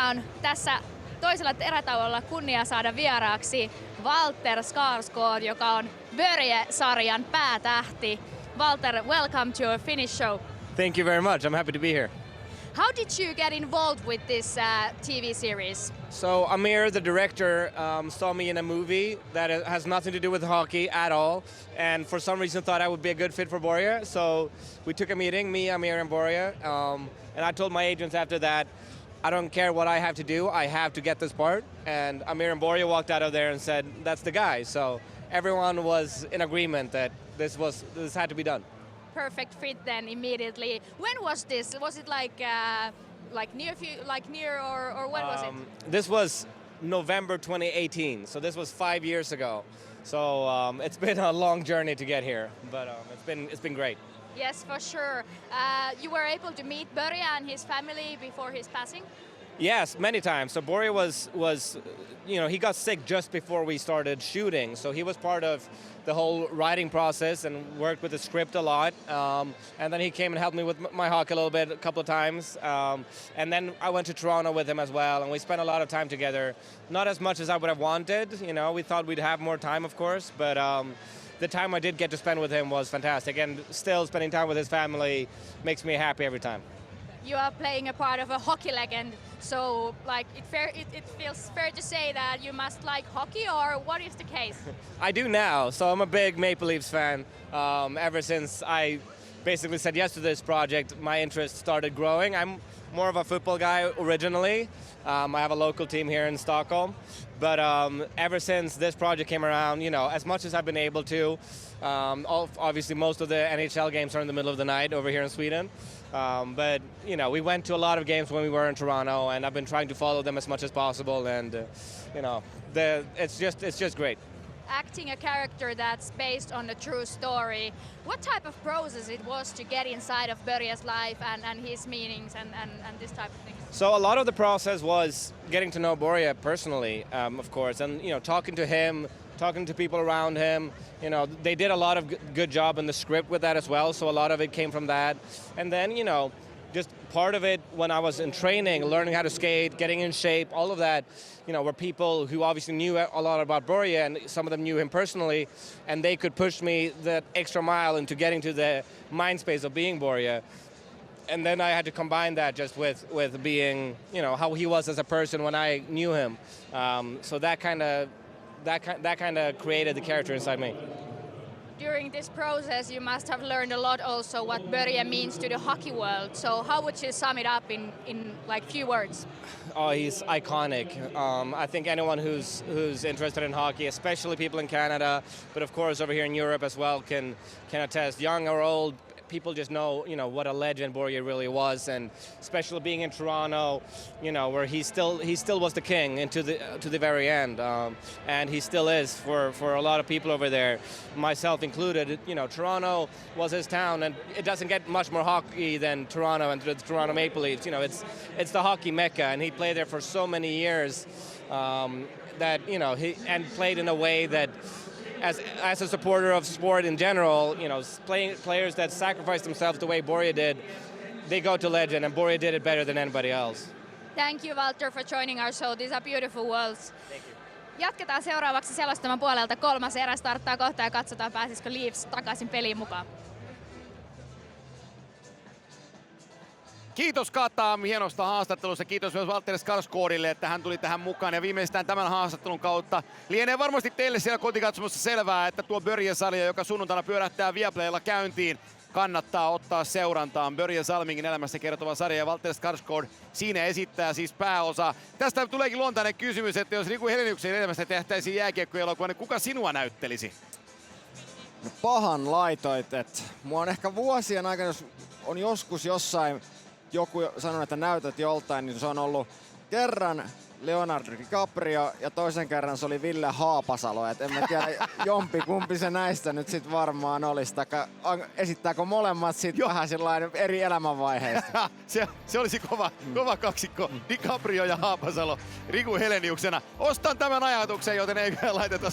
Meillä on tässä toisella erätauolla kunnia saada vieraaksi Valter Skarsgård, joka on Börje-sarjan päätähti. Valter, welcome to our Finnish show. Thank you very much. I'm happy to be here. How did you get involved with this TV series? So Amir, the director, saw me in a movie that has nothing to do with hockey at all, and for some reason thought I would be a good fit for Börje. So we took a meeting, me, Amir, and Börje, and I told my agents after that, I don't care what I have to do, I have to get this part. And Amir and Börje walked out of there and said, that's the guy. So everyone was in agreement that this had to be done. Perfect fit then immediately. When was this? Was it like near or when was it? This was November 2018, so this was 5 years ago. So it's been a long journey to get here, but it's been great. Yes, for sure. You were able to meet Börje and his family before his passing? Yes, many times. So Börje was he got sick just before we started shooting, so he was part of the whole writing process and worked with the script a lot. And then he came and helped me with my hockey a little bit, a couple of times. And then I went to Toronto with him as well, and we spent a lot of time together. Not as much as I would have wanted. We thought we'd have more time, of course, but the time I did get to spend with him was fantastic. And still spending time with his family makes me happy every time. You are playing a part of a hockey legend, so it feels fair to say that you must like hockey, or what is the case? I do now, so I'm a big Maple Leafs fan. Ever since I basically said yes to this project, my interest started growing. I'm more of a football guy originally. I have a local team here in Stockholm, but ever since this project came around, as much as I've been able to, obviously most of the NHL games are in the middle of the night over here in Sweden. But we went to a lot of games when we were in Toronto, and I've been trying to follow them as much as possible. And it's just great. Acting a character that's based on a true story. What type of process it was to get inside of Börje's life and his meanings and this type of thing? So a lot of the process was getting to know Börje personally, of course, and talking to him, talking to people around him. They did a lot of good job in the script with that as well, so a lot of it came from that. And then, just part of it when I was in training, learning how to skate, getting in shape, all of that, were people who obviously knew a lot about Börje, and some of them knew him personally, and they could push me that extra mile into getting to the mind space of being Börje. And then I had to combine that just with being, how he was as a person when I knew him. So that kind of created the character inside me. During this process, you must have learned a lot also what Börje means to the hockey world. So how would you sum it up in like few words? Oh, he's iconic. I think anyone who's interested in hockey, especially people in Canada, but of course over here in Europe as well, can attest. Young or old, people just know, what a legend Börje really was, and especially being in Toronto, where he still was the king to the very end, and he still is for a lot of people over there, myself included. Toronto was his town, and it doesn't get much more hockey than Toronto and the Toronto Maple Leafs. It's the hockey mecca, and he played there for so many years that he played in a way that. As a supporter of sport in general, players that sacrifice themselves the way Börje did, they go to legend, and Börje did it better than anybody else. Thank you, Valter, for joining our show. These are beautiful worlds. Thank you. Jatketaan seuraavaksi selostaman puolelta. 3. erä starttaa kohta ja katsotaan, pääsisikö Leafs takaisin peliin mukaan. Kiitos Katam hienosta haastattelusta. Kiitos myös Valter Skarsgårdille, että hän tuli tähän mukaan. Ja viimeistään tämän haastattelun kautta lienee varmasti teille siellä kotikatsomossa selvää, että tuo Börje-sarja, joka sunnuntaina pyörähtää Viaplaylla käyntiin, kannattaa ottaa seurantaan. Börje Salmingin elämästä kertova sarja ja Valter Skarsgård siinä esittää siis pääosaa. Tästä tuleekin luontainen kysymys, että jos Riku Heleniuksen elämästä tehtäisiin jääkiekkoelokuva, niin kuka sinua näyttelisi? No pahan laitoit, että mua on ehkä vuosien aikana, jos on joskus jossain joku sanonut, että näytät joltain, niin se on ollut kerran Leonardo DiCaprio ja toisen kerran se oli Ville Haapasalo. Et en mä tiedä kumpi se näistä nyt sit varmaan olisi. Esittääkö molemmat sit vähän sillain eri elämänvaiheista? se olisi kova kaksikko. DiCaprio ja Haapasalo Riku Heleniuksena. Ostan tämän ajatuksen, joten ei laiteta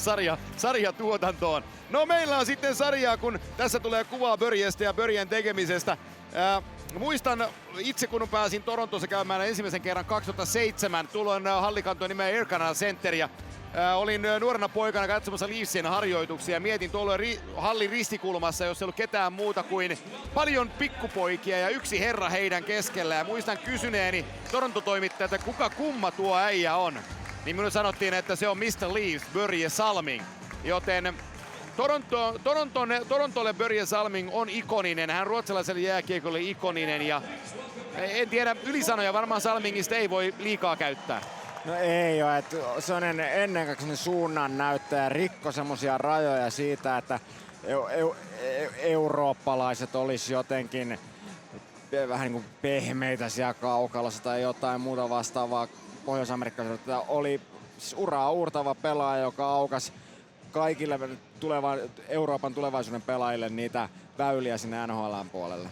sarja tuotantoon. No meillä on sitten sarjaa, kun tässä tulee kuvaa Börjestä ja Börjen tekemisestä. Muistan itse, kun pääsin Torontossa käymään ensimmäisen kerran 2007, tuolloin halli kantoi nimeä Air Canada Centeria. Olin nuorena poikana katsomassa Leafsien harjoituksia ja mietin tuolloin hallin ristikulmassa, jos ei ollut ketään muuta kuin paljon pikkupoikia ja yksi herra heidän keskellään. Muistan kysyneeni Toronto-toimittajalta, että kuka kumma tuo äijä on. Niin minulle sanottiin, että se on Mr. Leafs, Börje Salmingin. Joten Torontolle Börje Salmingin on ikoninen, hän ruotsalaiselle jääkiekolle ikoninen ja en tiedä, ylisanoja varmaan Salmingista ei voi liikaa käyttää. No ei ole, että se on ennen kaikkea suunnan näyttäjä, rikko semmosia rajoja siitä, että eurooppalaiset olisi jotenkin vähän niin kuin pehmeitä siellä kaukalossa tai jotain muuta vastaavaa. Pohjois-Amerikkalaiset oli uraa uurtava pelaaja, joka aukas kaikille Euroopan tulevaisuuden pelaajille niitä väyliä sinne NHL:n puolelle.